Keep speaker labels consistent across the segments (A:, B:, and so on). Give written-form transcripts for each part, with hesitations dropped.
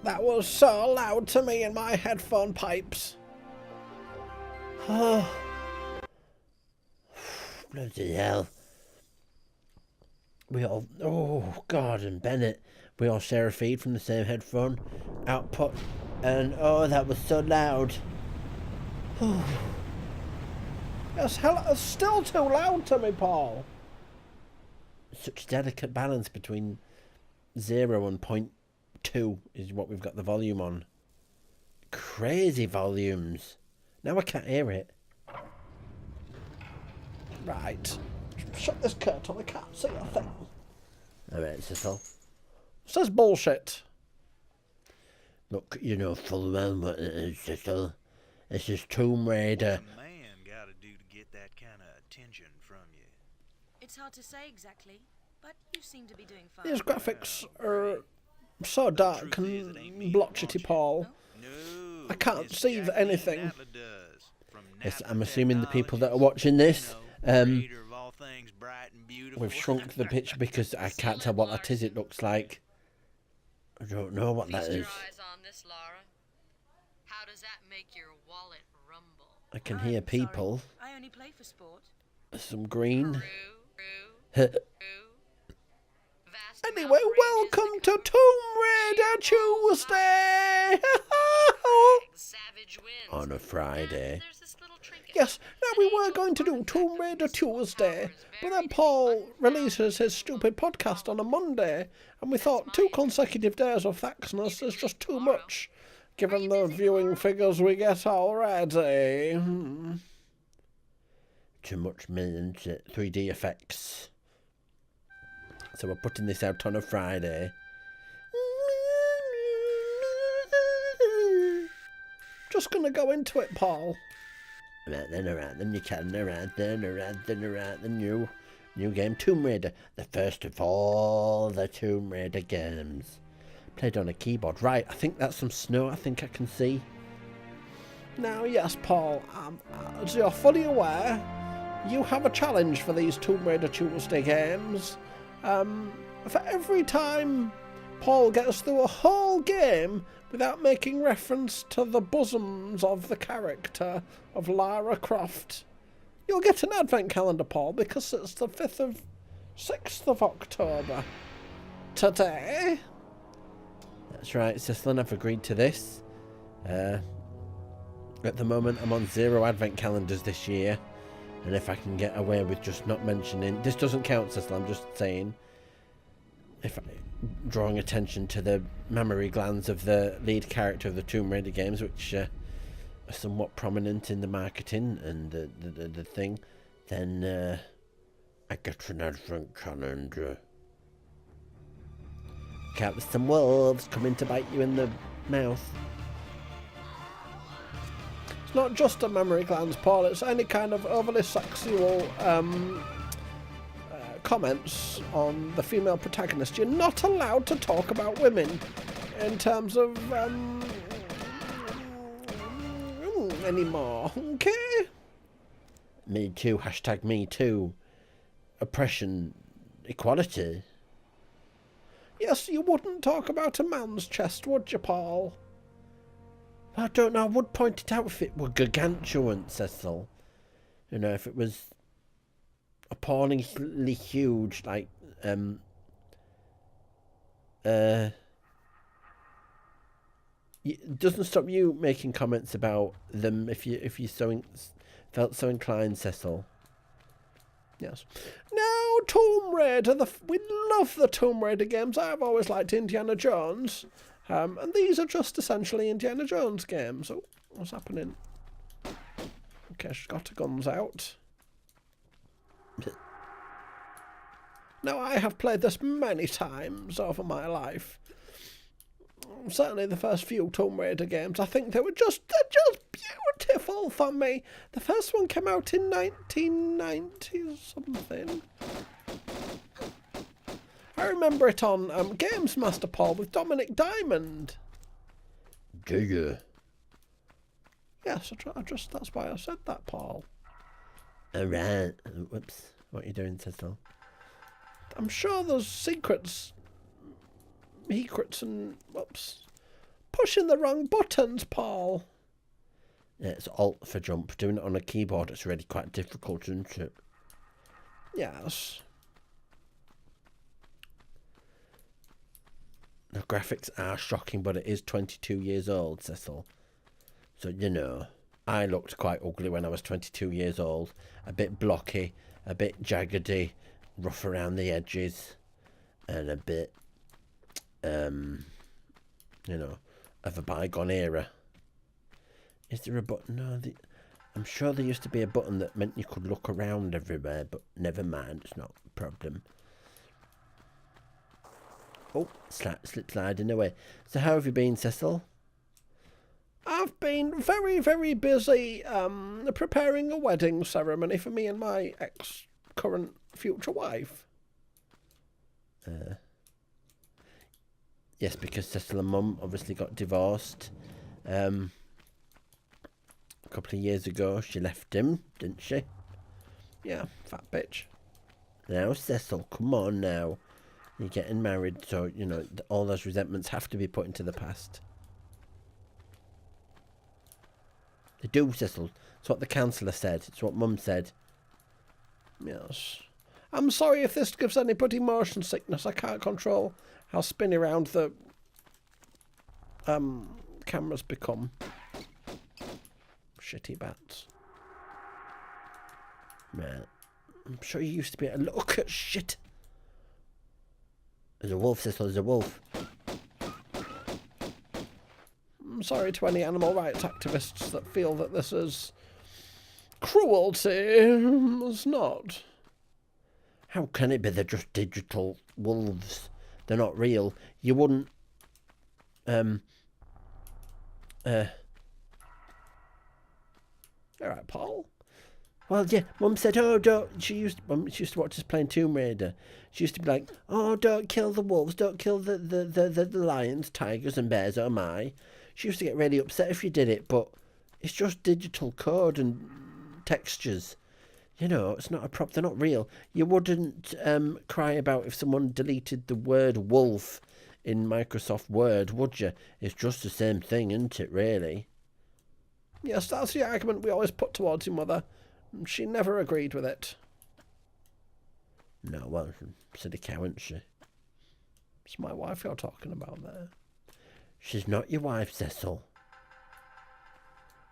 A: That was so loud to me in my headphone pipes. Oh.
B: Bloody hell. We all... Oh, God, and Bennett. We all share a feed from the same headphone output. And, oh, that was so loud.
A: It's still too loud to me, Paul.
B: Such delicate balance between 0 and 0.2 is what we've got the volume on. Crazy volumes. Now I can't hear it.
A: Right. Shut this curtain, I can't see a thing.
B: Alright, Cecil.
A: Says bullshit.
B: Look, you know full well what it is, Cecil. This is Tomb Raider.
C: What's a man gotta do to get that kind of attention from you?
D: It's hard to say exactly, but you seem to be doing fine.
A: These graphics are so dark and blotchy, Paul.
C: No,
A: I can't
C: it's
A: see
C: Jackie
A: anything.
C: Natla does, from
B: Yes,
C: Natla
B: I'm assuming the people that are
C: Technologies,
B: watching this,
C: creator of all things bright and beautiful.
B: we've shrunk the picture because I can't tell what that is. It looks like... I don't know what that
E: Feast
B: is.
E: your eyes on this, Lara. How does that make your wallet rumble?
B: I can hear people.
D: Sorry. I only play for sport.
B: Some green.
E: Vast
A: Anyway,
E: amount of
A: welcome
E: ranges
A: to
E: that
A: Tomb Raider Tuesday!
E: savage winds.
B: On a Friday.
E: And there's this little trinket.
A: Yes, now we were going to do Tomb Raider Tuesday, but then Paul releases his stupid podcast on a Monday, and we thought 2 consecutive days of Thaxness is just too much, given the viewing figures we get already.
B: Too much million 3D effects. So we're putting this out on a Friday.
A: Just gonna go into it, Paul.
B: Right then, you can, the new game, Tomb Raider. The first of all the Tomb Raider games. Played on a keyboard. Right, I think that's some snow I think I can see.
A: Now, yes, Paul, as you're fully aware, you have a challenge for these Tomb Raider Tuesday games. For every time Paul gets through a whole game without making reference to the bosoms of the character of Lara Croft, you'll get an advent calendar, Paul, because it's the 6th of October. Today.
B: That's right, Cecil and I've agreed to this. At the moment I'm on 0 advent calendars this year. And if I can get away with just not mentioning... This doesn't count, Cecil, I'm just saying. If drawing attention to the mammary glands of the lead character of the Tomb Raider games, which are somewhat prominent in the marketing and the thing, then I get an advent calendar. Count there's some wolves coming to bite you in the mouth.
A: It's not just a mammary glands, Paul, it's any kind of overly sexual comments on the female protagonist. You're not allowed to talk about women in terms of anymore, okay?
B: Me too, hashtag me too. Oppression, equality.
A: Yes, you wouldn't talk about a man's chest, would you, Paul?
B: I don't know, I would point it out if it were gargantuan, Cecil. You know, if it was appallingly huge, like, it doesn't stop you making comments about them if you felt so inclined, Cecil.
A: Yes. Now, Tomb Raider, we love the Tomb Raider games. I've always liked Indiana Jones. And these are just essentially Indiana Jones games. Oh, what's happening? Okay, she's got her guns out. Now, I have played this many times over my life. Certainly the first few Tomb Raider games, I think they're just beautiful for me. The first one came out in 1990 something. I remember it on Games Master, Paul, with Dominic Diamond.
B: Do you?
A: Yes, that's why I said that, Paul.
B: Alright. Whoops. What are you doing, Cecil?
A: I'm sure there's secrets and whoops. pushing the wrong buttons, Paul.
B: Yeah, it's Alt for jump. Doing it on a keyboard, it's really quite difficult, isn't it?
A: Yes.
B: The graphics are shocking, but it is 22 years old, Cecil. So, you know, I looked quite ugly when I was 22 years old. A bit blocky, a bit jaggedy, rough around the edges, and a bit, you know, of a bygone era. Is there a button? No, I'm sure there used to be a button that meant you could look around everywhere, but never mind, it's not a problem. Oh, slip sliding away. So how have you been, Cecil?
A: I've been very, very busy preparing a wedding ceremony for me and my ex-current future wife.
B: Yes, because Cecil and Mum obviously got divorced. A couple of years ago, she left him, didn't she?
A: Yeah, fat bitch.
B: Now, Cecil, come on now. You're getting married, so, you know, all those resentments have to be put into the past. They do, Cecil. It's what the counsellor said. It's what Mum said.
A: Yes. I'm sorry if this gives anybody motion sickness. I can't control how spinny round the cameras become. Shitty bats.
B: Right. I'm sure you used to be able to look at shit. There's a wolf, Cecil. There's a wolf.
A: I'm sorry to any animal rights activists that feel that this is cruelty. It's not.
B: How can it be? They're just digital wolves. They're not real. You wouldn't...
A: Alright, Paul.
B: Well, yeah, Mum said, oh, don't... She used to watch us playing Tomb Raider. She used to be like, oh, don't kill the wolves, don't kill the lions, tigers and bears, oh my. She used to get really upset if you did it, but it's just digital code and textures. You know, it's not a prop, they're not real. You wouldn't cry about if someone deleted the word wolf in Microsoft Word, would you? It's just the same thing, isn't it, really?
A: Yes, that's the argument we always put towards your mother. She never agreed with it.
B: No, well, silly cow, isn't she?
A: It's my wife you're talking about there.
B: She's not your wife, Cecil.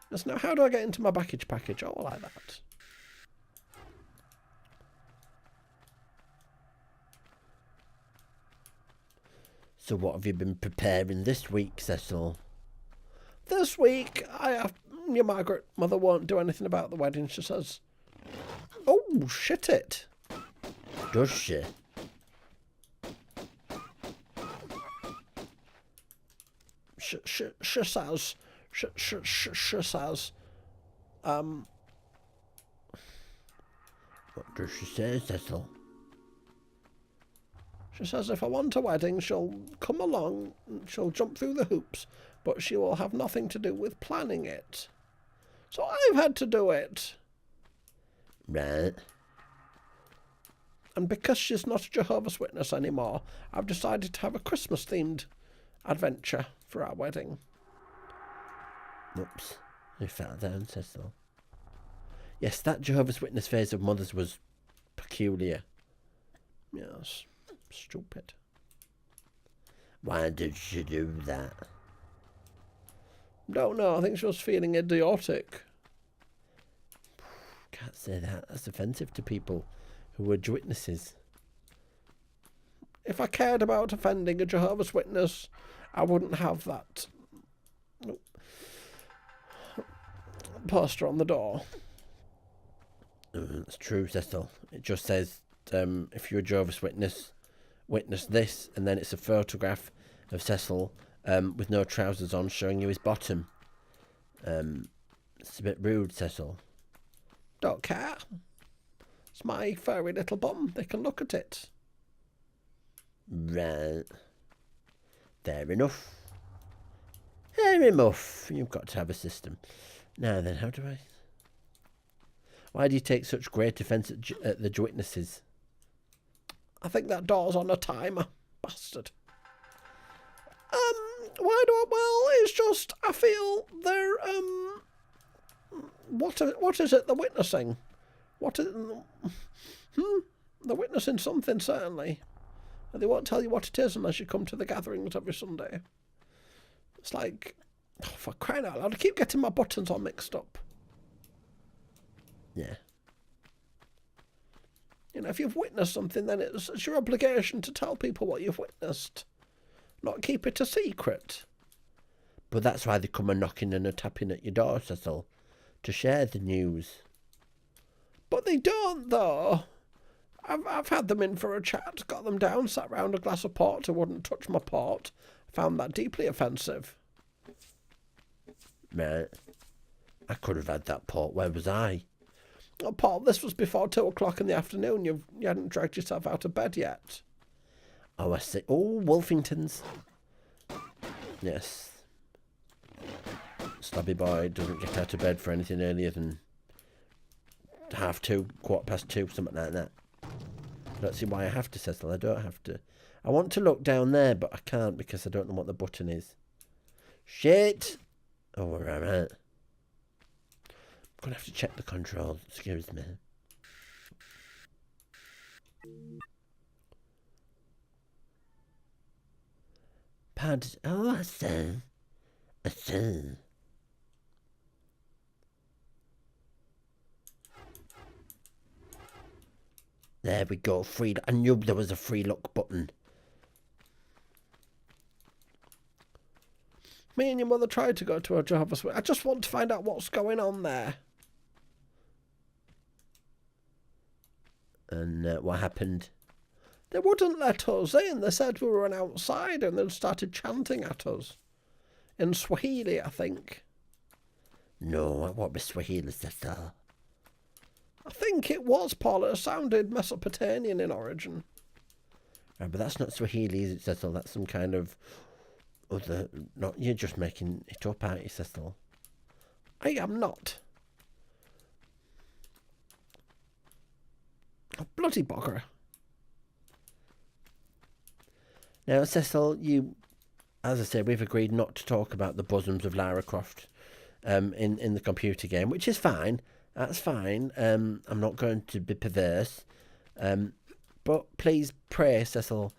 A: Yes, now how do I get into my package? Oh, like that.
B: So what have you been preparing this week, Cecil?
A: This week, your Margaret mother won't do anything about the wedding, she says. Oh, shit it.
B: Does she?
A: She says,
B: What does she say, Cecil?
A: She says if I want a wedding, she'll come along, she'll jump through the hoops, but she will have nothing to do with planning it. So I've had to do it.
B: Right.
A: And because she's not a Jehovah's Witness anymore, I've decided to have a Christmas-themed adventure for our wedding.
B: Oops. I fell down, Cecil. Yes, that Jehovah's Witness phase of Mother's was peculiar.
A: Yes. Stupid.
B: Why did she do that?
A: Don't know. I think she was feeling idiotic.
B: Can't say that. That's offensive to people who were witnesses.
A: If I cared about offending a Jehovah's Witness, I wouldn't have that poster on the door.
B: It's true, Cecil. It just says, if you're a Jehovah's Witness, witness this, and then it's a photograph of Cecil with no trousers on, showing you his bottom. It's a bit rude, Cecil.
A: Don't care. It's my furry little bum. They can look at it.
B: Right. Fair enough. Fair enough. You've got to have a system. Now then, how do I... Why do you take such great offence at the witnesses?
A: I think that door's on a timer. Bastard. Why do I? Well, it's just I feel they're What is it they're witnessing? What is? They're witnessing something certainly. And they won't tell you what it is unless you come to the gatherings every Sunday. It's like, oh, for crying out loud, I keep getting my buttons all mixed up.
B: Yeah.
A: You know, if you've witnessed something, then it's your obligation to tell people what you've witnessed, not keep it a secret.
B: But that's why they come a knocking and a tapping at your door, Cecil, to share the news.
A: But they don't, though. I've had them in for a chat, got them down, sat round a glass of port who wouldn't touch my port. Found that deeply offensive.
B: Right. I could have had that port. Where was I?
A: Oh, Paul, this was before 2 o'clock in the afternoon. You hadn't dragged yourself out of bed yet.
B: Oh, I see. Oh, Wolfingtons. Yes. Slabby boy doesn't get out of bed for anything earlier than 2:30, 2:15, something like that. I don't see why I have to, Cecil. I don't have to. I want to look down there, but I can't because I don't know what the button is. Shit! Oh, we're alright. I'm going to have to check the controls. Excuse me. Pad. Oh, I see. I see. There we go. Free. I knew there was a free look button.
A: Me and your mother tried to go to a Jehovah's Witness. I just want to find out what's going on there.
B: And what happened?
A: They wouldn't let us in. They said we were an outsider and they started chanting at us. In Swahili, I think.
B: No, what was Swahili, Cecil?
A: I think it was, Paul. It sounded Mesopotamian in origin.
B: Right, but that's not Swahili, is it, Cecil? That's some kind of other... Not, you're just making it up, aren't you, Cecil?
A: I am not. Oh, bloody bugger.
B: Now, Cecil, you... As I said, we've agreed not to talk about the bosoms of Lara Croft in the computer game, which is fine. That's fine. I'm not going to be perverse. But please pray, Cecil.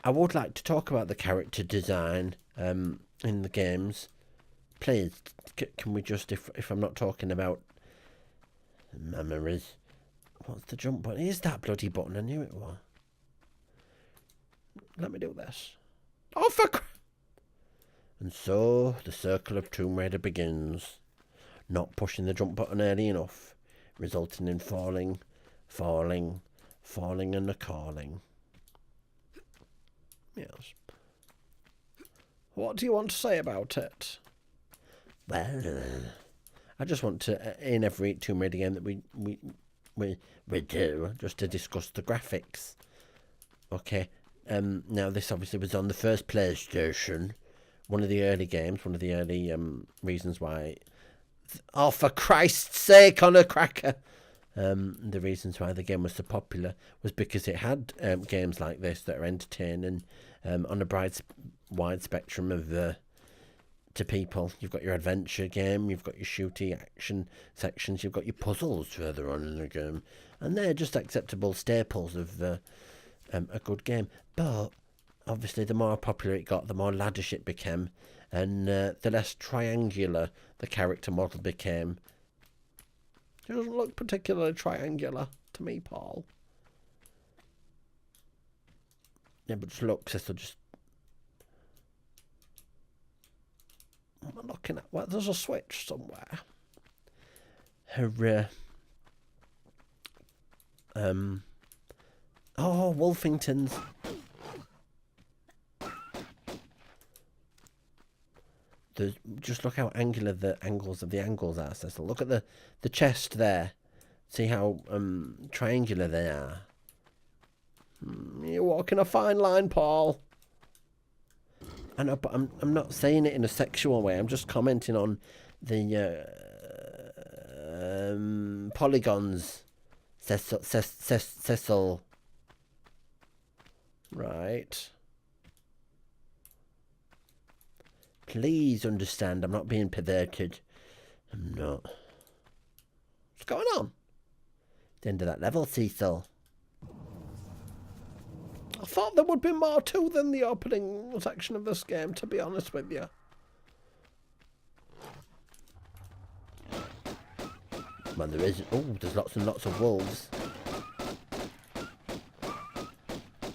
B: I would like to talk about the character design in the games. Please, can we just, if I'm not talking about memories. What's the jump button? Is that bloody button? I knew it was.
A: Let me do this. Oh, fuck!
B: And so the circle of Tomb Raider begins. Not pushing the jump button early enough, resulting in falling and a calling.
A: Yes. What do you want to say about it?
B: Well, I just want to, in every Tomb Raider game that we do, just to discuss the graphics. Okay. Now this obviously was on the first PlayStation, one of the early games, one of the early reasons why. Oh, for Christ's sake, on a cracker! The reasons why the game was so popular was because it had games like this that are entertaining on a wide spectrum of to people. You've got your adventure game, you've got your shooty action sections, you've got your puzzles further on in the game, and they're just acceptable staples of a good game. But obviously, the more popular it got, the more laddish it became, and the less triangular the character model became.
A: It doesn't look particularly triangular to me, Paul.
B: Yeah, but just look, Cecil, just...
A: What am I looking at? Well, there's a switch somewhere.
B: Her, oh, Wolfingtons. Just look how angular the angles are, Cecil. Look at the chest there. See how triangular they are.
A: You're walking a fine line, Paul.
B: I know, but I'm not saying it in a sexual way. I'm just commenting on the polygons. Cecil.
A: Right.
B: Please understand, I'm not being perverted. I'm not.
A: What's going on?
B: The end of that level, Cecil.
A: I thought there would be more to than the opening section of this game, to be honest with you.
B: Well, there is. Oh, there's lots and lots of wolves.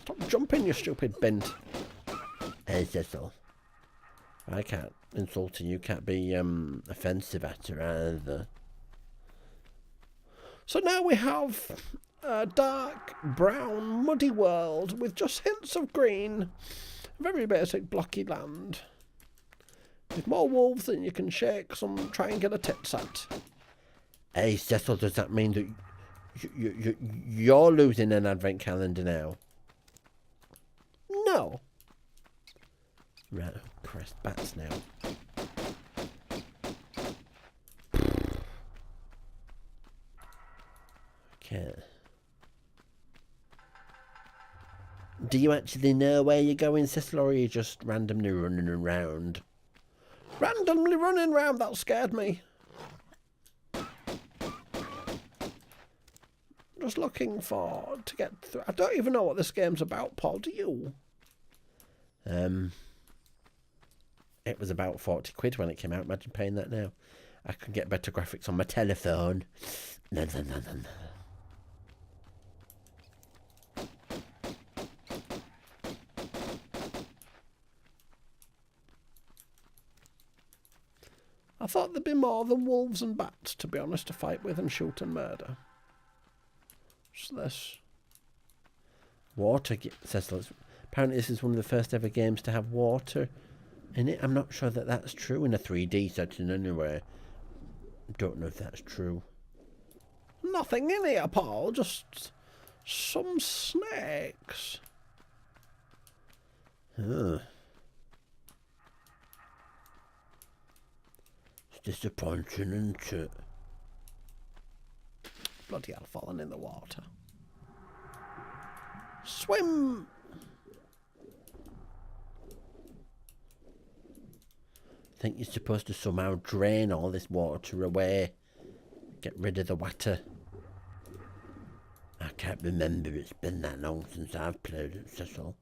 A: Stop jumping, you stupid bint.
B: Hey, Cecil. I can't insult and you can't be offensive at her either.
A: So now we have a dark, brown, muddy world with just hints of green. Very basic blocky land. With more wolves than you can shake some triangular tits at.
B: Hey, Cecil, does that mean that you're losing an advent calendar now?
A: No.
B: Right, oh Christ, bats now. Okay. Do you actually know where you're going, Cecil, or are you just randomly running around?
A: Randomly running round, that scared me. Just looking to get through. I don't even know what this game's about, Paul, do you?
B: It was about 40 quid when it came out. Imagine paying that now. I could get better graphics on my telephone. No.
A: I thought there'd be more than wolves and bats, to be honest, to fight with and shoot and murder. What's this?
B: Water, Cecil. Apparently this is one of the first ever games to have water in it. I'm not sure that that's true in a 3D setting anyway. Don't know if that's true.
A: Nothing in here, Paul. Just some snakes.
B: Huh. It's disappointing, isn't it?
A: Bloody hell, falling in the water. Swim!
B: I think you're supposed to somehow drain all this water away. Get rid of the water. I can't remember. It's been that long since I've played it, Cecil.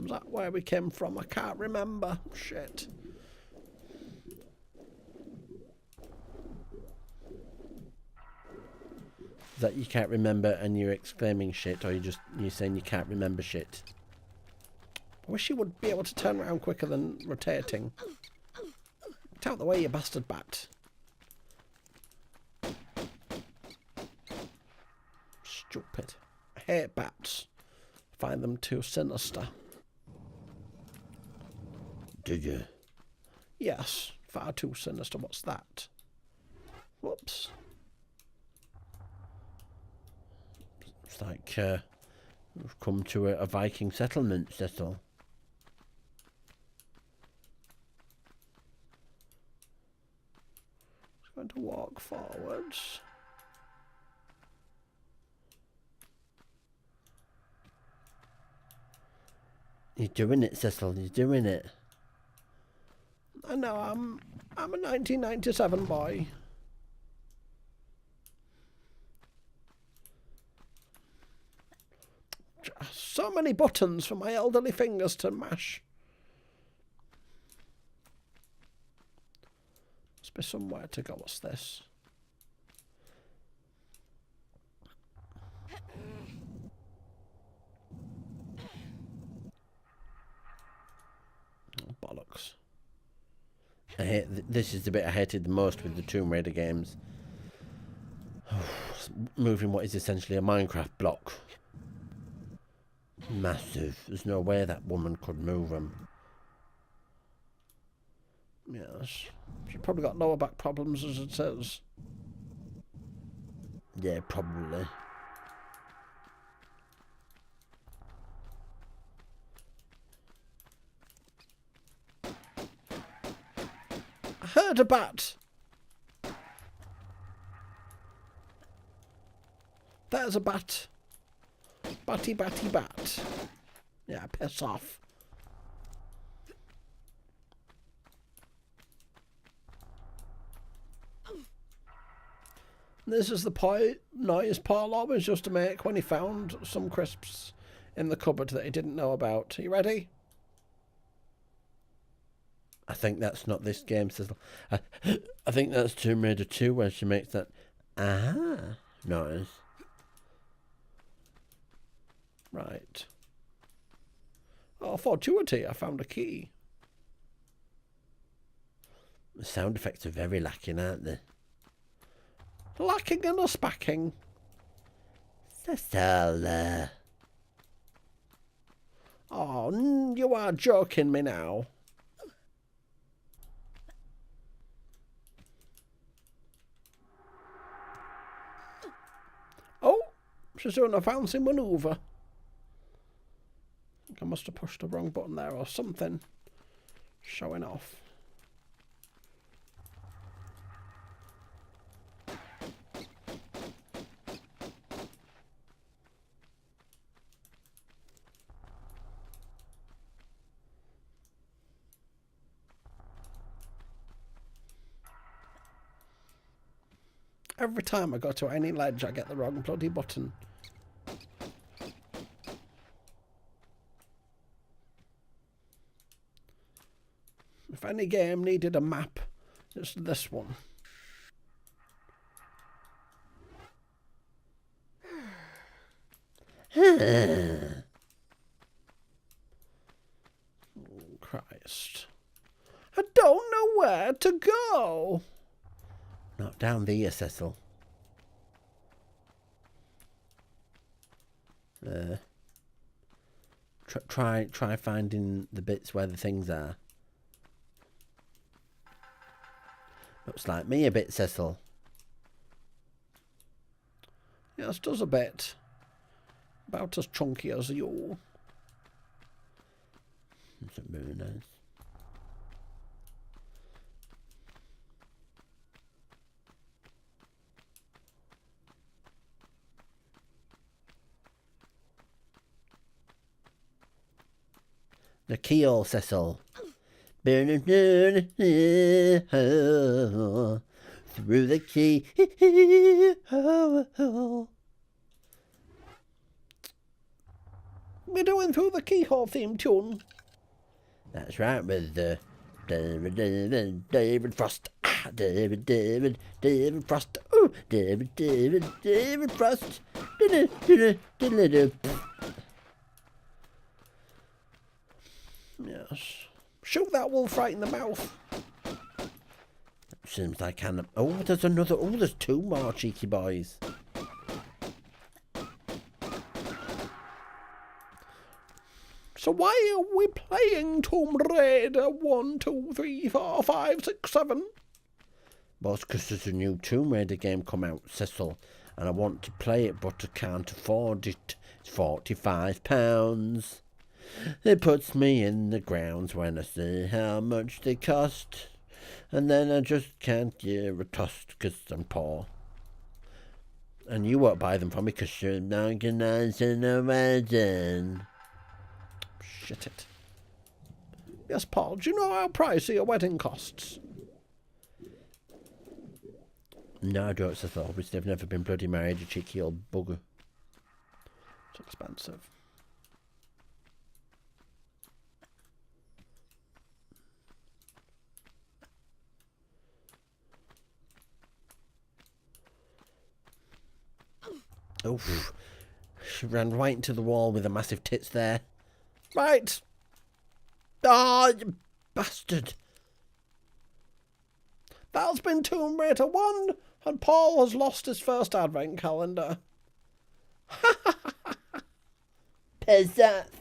A: Is that where we came from? I can't remember. Shit.
B: Is that you can't remember and you're exclaiming shit, or you're saying you can't remember shit?
A: I wish you would be able to turn around quicker than rotating. Get out the way, you bastard bat. Stupid. I hate bats. Find them too sinister.
B: Do you?
A: Yes, far too sinister. What's that? Whoops.
B: It's like we've come to a Viking settlement, Cecil.
A: Just going to walk forwards.
B: You're doing it, Cecil. You're doing it.
A: I know, I'm a 1997 boy. So many buttons for my elderly fingers to mash. Must be somewhere to go. What's this? Oh, bollocks.
B: This is the bit I hated the most with the Tomb Raider games. Moving what is essentially a Minecraft block. Massive. There's no way that woman could move them.
A: Yes. She's probably got lower back problems as it is.
B: Yeah, probably.
A: I heard a bat. There's a bat. Batty, batty, bat. Yeah, piss off. This is the noise Paul always used to make when he found some crisps in the cupboard that he didn't know about. Are you ready?
B: I think that's not this game, Cecil. I think that's Tomb Raider 2 where she makes that noise.
A: Right. Oh, fortuity, I found a key.
B: The sound effects are very lacking, aren't they?
A: Lacking and a spacking.
B: Cecil.
A: Oh, you are joking me now. Oh, she's doing a fancy manoeuvre. I think I must have pushed the wrong button there or something. Showing off. Every time I go to any ledge, I get the wrong bloody button. If any game needed a map, it's this one. Oh, Christ. I don't know where to go.
B: Not down there, Cecil. Try finding the bits where the things are. Looks like me a bit, Cecil.
A: Yes, does a bit. About as chunky as you.
B: That's very nice. The keyhole, Cecil. Through the keyhole.
A: We're doing through the keyhole theme tune.
B: That's right, with David Frost. David Frost. Ooh, David Frost.
A: Yes. Shoot that wolf right in the mouth.
B: Seems like oh, there's another. Oh, there's two more cheeky boys.
A: So why are we playing Tomb Raider 1, 2, 3, 4, 5, 6, 7?
B: Well, it's because there's a new Tomb Raider game come out, Cecil, and I want to play it, but I can't afford it. It's £45. It puts me in the grounds when I see how much they cost, and then I just can't give a toss because I'm poor. And you won't buy them from me because you're not organising a wedding.
A: Shit it. Yes, Paul, do you know how pricey a wedding costs?
B: No, I don't, Cecil. Obviously, I've never been bloody married, you cheeky old bugger.
A: It's expensive.
B: Oof. She ran right into the wall with the massive tits there.
A: Right.
B: Ah, you bastard.
A: That's been Tomb Raider 1, and Paul has lost his first advent calendar.
B: Pizzazz.